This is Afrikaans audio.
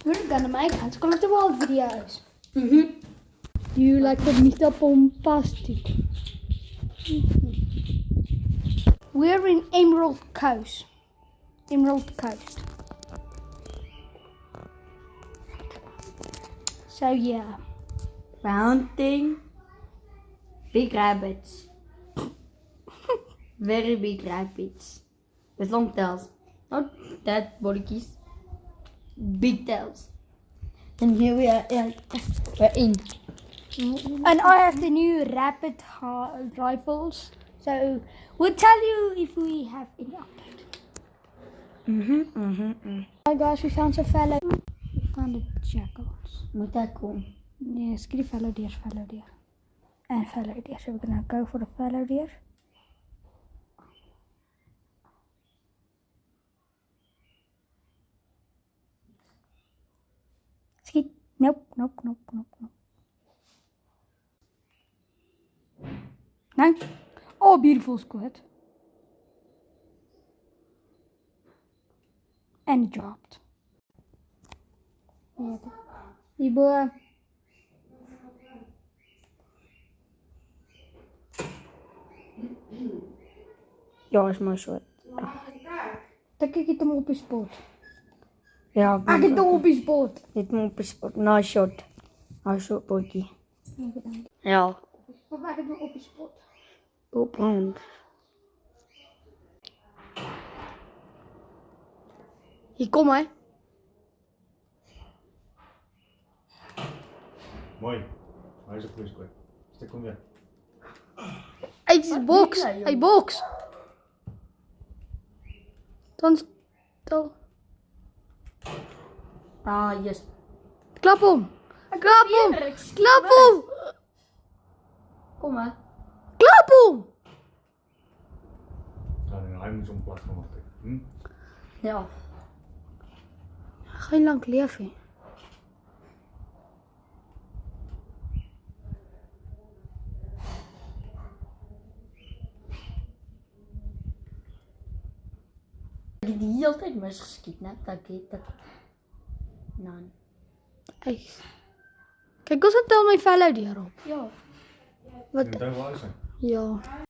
We're gonna make Unscripted World videos. Mm-hmm. Do you like the Mr. Bombastic? We're in Emerald Coast. So yeah. We're hunting big rabbits. Very big rabbits. With long tails. Not that bolletjes. Big tails. And here we are. We're in. And I have the new rapid rifles. So we'll tell you if we have any update. Hi guys, we found some fallow. We found the jackals. Moet dat komen. Yeah, skip fallow deer. And fallow deer. So we're gonna go for the fallow deer. Schiet. Nope. No. Oh, beautiful squid. And it dropped. Die boy. Ja, is maar shot. Dan kijk ik hem op je spot. Ja, Ik heb hem op je spot. dit moet op spot. Nice shot. Nice shot, boykie. Ja. Papa, ik heb hem op je spot. Op hand. Hier, kom maar. Mooi. Waar is de police quick? Stik hem weer. Hij is box. Hij box. Dan. Ah, yes. Klap hem. Klap hem. Kom maar. Klap hem. Ja, nee, hij moet zo'n plak van maken. Ja. Geen lang leven. Die hele tijd mis geskiet, net dat ik dat. Nou. Kijk, ons het al mijn fallow deer op. Ja. Wat? Moet daar wel uit zijn. Ja.